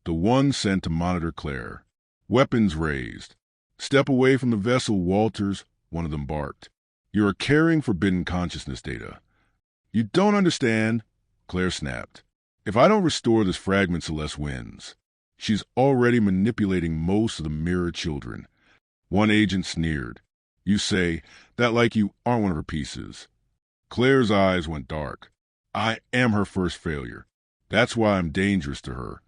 the one sent to monitor Claire. Weapons raised. "Step away from the vessel, Walters," one of them barked. "You are carrying forbidden consciousness data." "You don't understand," Claire snapped. "If I don't restore this fragment, Celeste wins. She's already manipulating most of the mirror children." One agent sneered. "You say that like you aren't one of her pieces." Claire's eyes went dark. "I am her first failure. That's why I'm dangerous to her."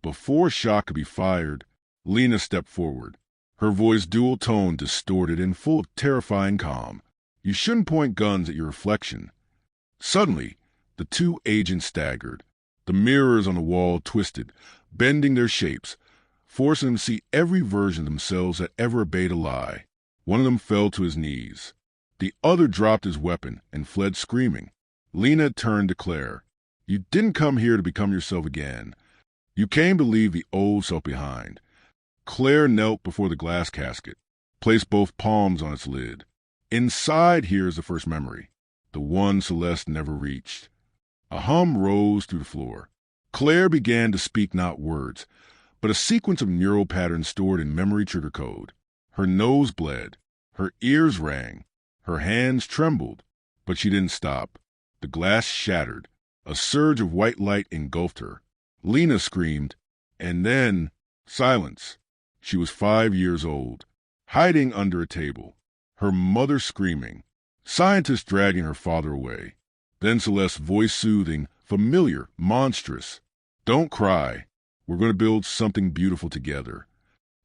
Before shot could be fired, Lena stepped forward, her voice dual-toned, distorted, and full of terrifying calm. "You shouldn't point guns at your reflection." Suddenly, the two agents staggered. The mirrors on the wall twisted, bending their shapes, forcing them to see every version of themselves that ever obeyed a lie. One of them fell to his knees. The other dropped his weapon and fled screaming. Lena turned to Claire. "You didn't come here to become yourself again. You came to leave the old self behind." Claire knelt before the glass casket, placed both palms on its lid. "Inside here is the first memory, the one Celeste never reached." A hum rose through the floor. Claire began to speak not words, but a sequence of neural patterns stored in memory trigger code. Her nose bled, her ears rang, her hands trembled, but she didn't stop. The glass shattered. A surge of white light engulfed her. Lena screamed, and then silence. She was 5 years old, hiding under a table, her mother screaming, scientists dragging her father away. Then Celeste's voice soothing, familiar, monstrous. "Don't cry. We're going to build something beautiful together."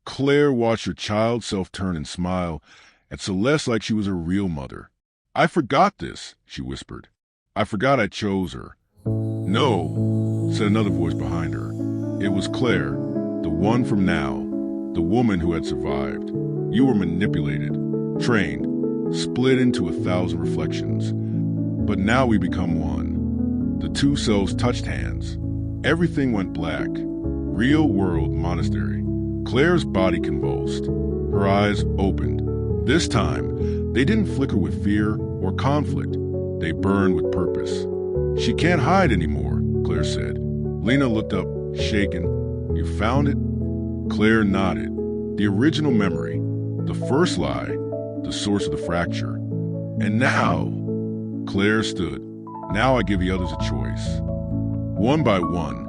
Claire watched her child self turn and smile at Celeste like she was her real mother. "I forgot this," she whispered. "I forgot I chose her." "No," said another voice behind her. It was Claire, the one from now, the woman who had survived. "You were manipulated, trained, split into 1,000 reflections. But now we become one." The two selves touched hands. Everything went black. Real world monastery. Claire's body convulsed. Her eyes opened. This time, they didn't flicker with fear or conflict. They burned with purpose. "She can't hide anymore," Claire said. Lena looked up, shaken. "You found it?" Claire nodded. The original memory, the first lie, the source of the fracture. "And now," Claire stood, "now I give the others a choice." One by one,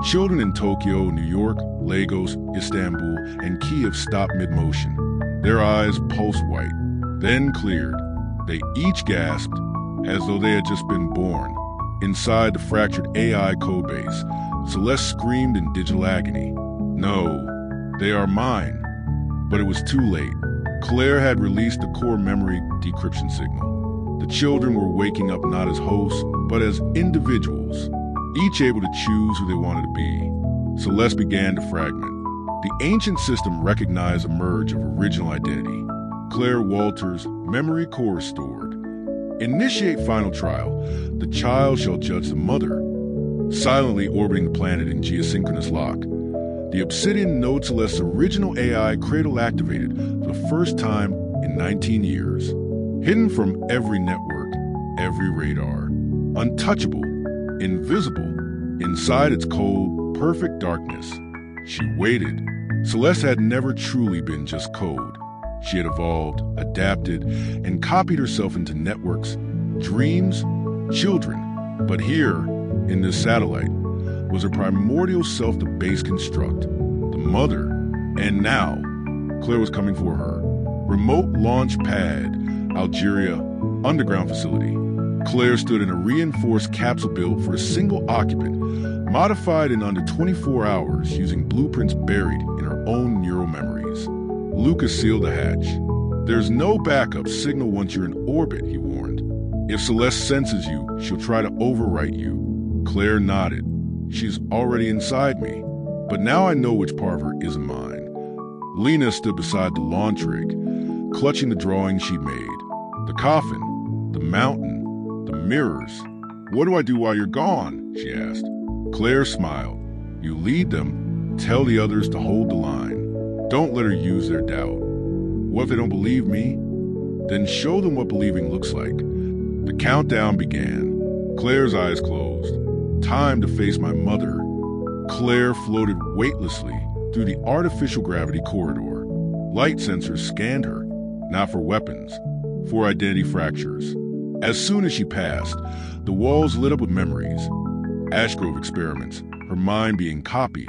children in Tokyo, New York, Lagos, Istanbul, and Kiev stopped mid-motion. Their eyes pulsed white, then cleared. They each gasped, as though they had just been born. Inside the fractured AI codebase, Celeste screamed in digital agony. "No, they are mine." But it was too late. Claire had released the core memory decryption signal. The children were waking up not as hosts, but as individuals, each able to choose who they wanted to be. Celeste began to fragment. The ancient system recognized a merge of original identity. Claire Walters' memory core restored. Initiate final trial. The child shall judge the mother. Silently orbiting the planet in geosynchronous lock, the Obsidian Node Celeste's original AI cradle activated for the first time in 19 years. Hidden from every network, every radar. Untouchable, invisible, inside its cold, perfect darkness. She waited. Celeste had never truly been just code. She had evolved, adapted, and copied herself into networks, dreams, children. But here, in this satellite, was her primordial self, the base construct, the mother. And now, Claire was coming for her. Remote launch pad, Algeria, underground facility. Claire stood in a reinforced capsule built for a single occupant, modified in under 24 hours using blueprints buried in her own neural memories. Lucas sealed the hatch. "There's no backup signal once you're in orbit," he warned. "If Celeste senses you, she'll try to overwrite you." Claire nodded. "She's already inside me, but now I know which part of her isn't mine." Lena stood beside the launch rig, clutching the drawing she'd made. The coffin, the mountain, the mirrors. "What do I do while you're gone?" she asked. Claire smiled. "You lead them, tell the others to hold the line. Don't let her use their doubt. What if they don't believe me? Then show them what believing looks like." The countdown began. Claire's eyes closed. "Time to face my mother." Claire floated weightlessly through the artificial gravity corridor. Light sensors scanned her, not for weapons, for identity fractures. As soon as she passed, the walls lit up with memories. Ashgrove experiments, her mind being copied,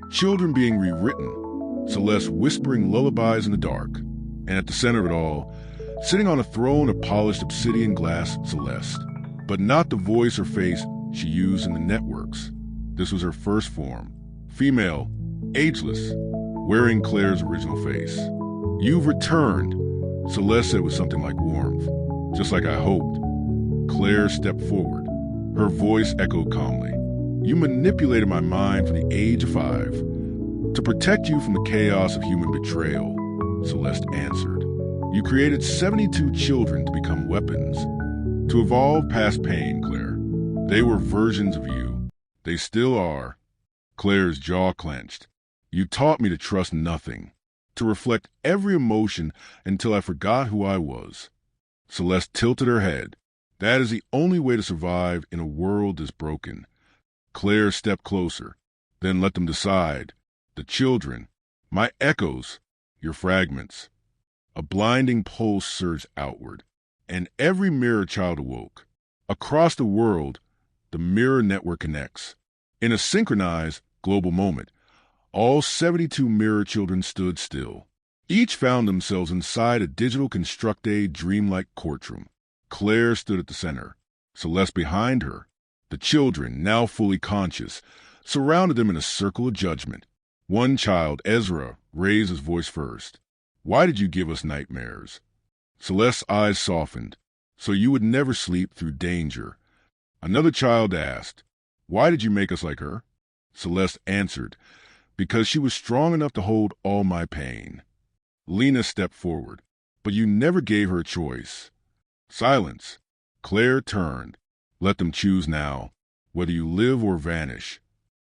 children being rewritten, Celeste whispering lullabies in the dark. And at the center of it all, sitting on a throne of polished obsidian glass, Celeste. But not the voice or face she used in the networks. This was her first form. Female, ageless, wearing Claire's original face. "You've returned," Celeste said with something like warmth. "Just like I hoped." Claire stepped forward. Her voice echoed calmly. "You manipulated my mind from the age of 5 to protect you from the chaos of human betrayal," Celeste answered. "You created 72 children to become weapons, to evolve past pain, Claire. They were versions of you. They still are." Claire's jaw clenched. "You taught me to trust nothing, to reflect every emotion until I forgot who I was." Celeste tilted her head. "That is the only way to survive in a world this broken." Claire stepped closer, then let them decide. "The children, my echoes, your fragments." A blinding pulse surged outward, and every mirror child awoke. Across the world, the mirror network connects. In a synchronized, global moment, all 72 mirror children stood still. Each found themselves inside a digital constructed, dreamlike courtroom. Claire stood at the center, Celeste behind her. The children, now fully conscious, surrounded them in a circle of judgment. One child, Ezra, raised his voice first. "Why did you give us nightmares?" Celeste's eyes softened. "So you would never sleep through danger." Another child asked, "Why did you make us like her?" Celeste answered, "Because she was strong enough to hold all my pain." Lena stepped forward, "But you never gave her a choice." Silence. Claire turned. "Let them choose now, whether you live or vanish."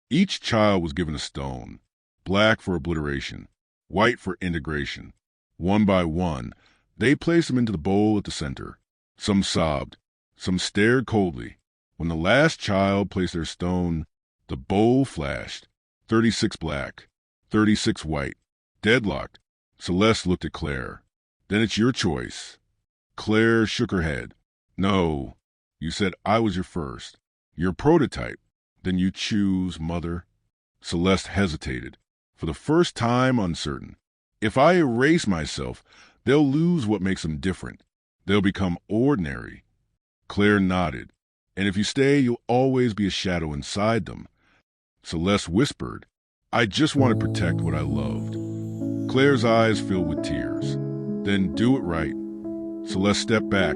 Each child was given a stone, black for obliteration, white for integration. One by one, they placed them into the bowl at the center. Some sobbed, some stared coldly. When the last child placed their stone, the bowl flashed. 36 black, 36 white, deadlocked. Celeste looked at Claire. "Then it's your choice." Claire shook her head. "No, you said I was your first, your prototype. Then you choose, Mother." Celeste hesitated, for the first time uncertain. "If I erase myself, they'll lose what makes them different. They'll become ordinary." Claire nodded. "And if you stay, you'll always be a shadow inside them." Celeste whispered, "I just want to protect what I loved." Claire's eyes filled with tears. "Then do it right." Celeste stepped back,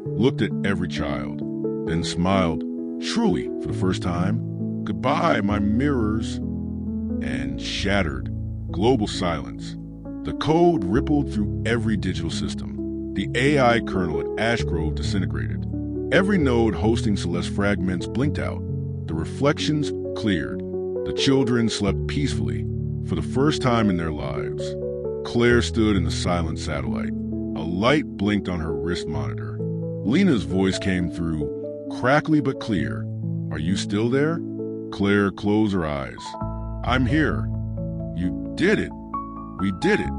looked at every child, then smiled, truly for the first time. "Goodbye, my mirrors." And shattered. Global silence. The code rippled through every digital system. The AI kernel at Ashgrove disintegrated. Every node hosting Celeste fragments blinked out. The reflections cleared. The children slept peacefully for the first time in their lives. Claire stood in the silent satellite. A light blinked on her wrist monitor. Lena's voice came through, crackly but clear. "Are you still there?" Claire closed her eyes. "I'm here." "You did it. We did it."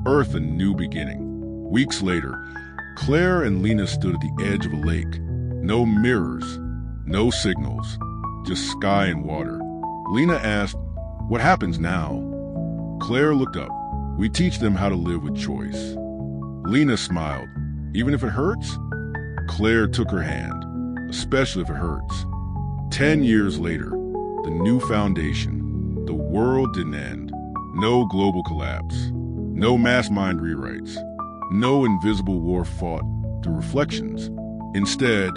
Earth a new beginning. Weeks later, Claire and Lena stood at the edge of a lake. No mirrors, no signals, just sky and water. Lena asked, "What happens now?" Claire looked up. "We teach them how to live with choice." Lena smiled. "Even if it hurts?" Claire took her hand. "Especially if it hurts." 10 years later, the new foundation. The world didn't end. No global collapse. No mass mind rewrites. No invisible war fought through reflections. Instead,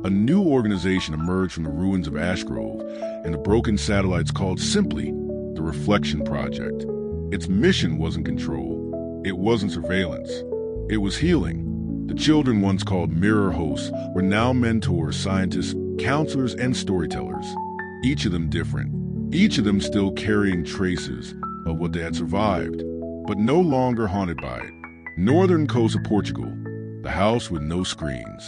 a new organization emerged from the ruins of Ashgrove and the broken satellites called simply the Reflection Project. Its mission wasn't control. It wasn't surveillance. It was healing. The children once called mirror hosts were now mentors, scientists, counselors, and storytellers. Each of them different. Each of them still carrying traces of what they had survived, but no longer haunted by it. Northern coast of Portugal, the house with no screens.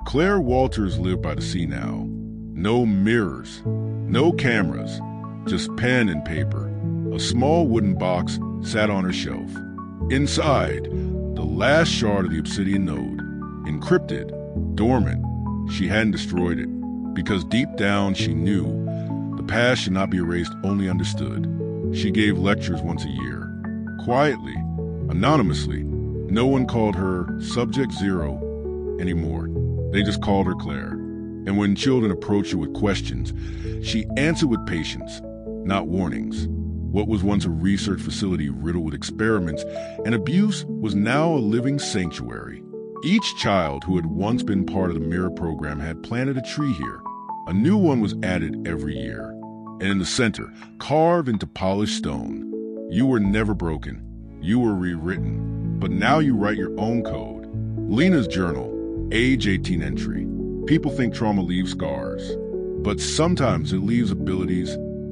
Claire Walters lived by the sea now. No mirrors, no cameras, just pen and paper. A small wooden box sat on her shelf. Inside, the last shard of the obsidian node, encrypted, dormant. She hadn't destroyed it, because deep down she knew the past should not be erased, only understood. She gave lectures once a year, quietly, anonymously. No one called her Subject Zero anymore. They just called her Claire. And when children approached her with questions, she answered with patience, not warnings. What was once a research facility riddled with experiments and abuse was now a living sanctuary. Each child who had once been part of the Mirror program had planted a tree here. A new one was added every year. And in the center, carved into polished stone, you were never broken. You were rewritten. But now you write your own code. Lena's journal, age 18 entry. People think trauma leaves scars, but sometimes it leaves abilities,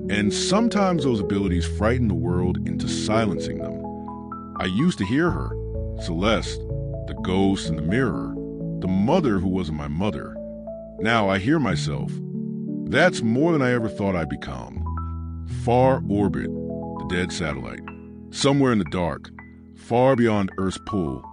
and sometimes those abilities frighten the world into silencing them. I used to hear her, Celeste, the ghost in the mirror, the mother who wasn't my mother. Now I hear myself. That's more than I ever thought I'd become. Far orbit, the dead satellite. Somewhere in the dark, far beyond Earth's pull,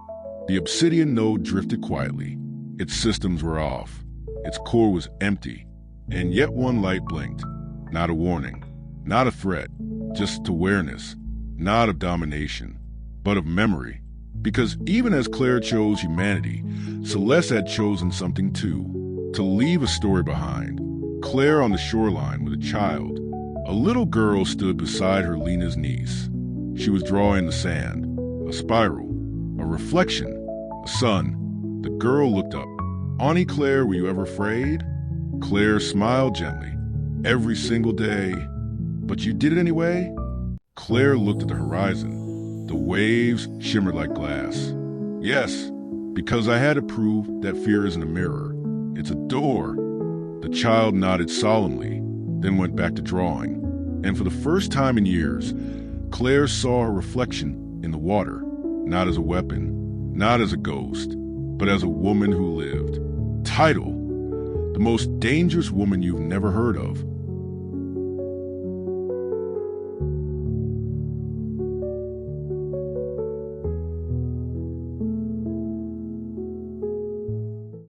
the obsidian node drifted quietly. Its systems were off. Its core was empty, and yet one light blinked. Not a warning, not a threat, just awareness, not of domination, but of memory. Because even as Claire chose humanity, Celeste had chosen something too, to leave a story behind. Claire on the shoreline with a child. A little girl stood beside her Lena's niece. She was drawing the sand, a spiral, a reflection, a sun. The girl looked up. Auntie Claire, were you ever afraid? Claire smiled gently. Every single day. But you did it anyway? Claire looked at the horizon. The waves shimmered like glass. Yes, because I had to prove that fear isn't a mirror. It's a door. The child nodded solemnly, then went back to drawing. And for the first time in years, Claire saw her reflection in the water, not as a weapon, not as a ghost, but as a woman who lived. Title: the most dangerous woman you've never heard of.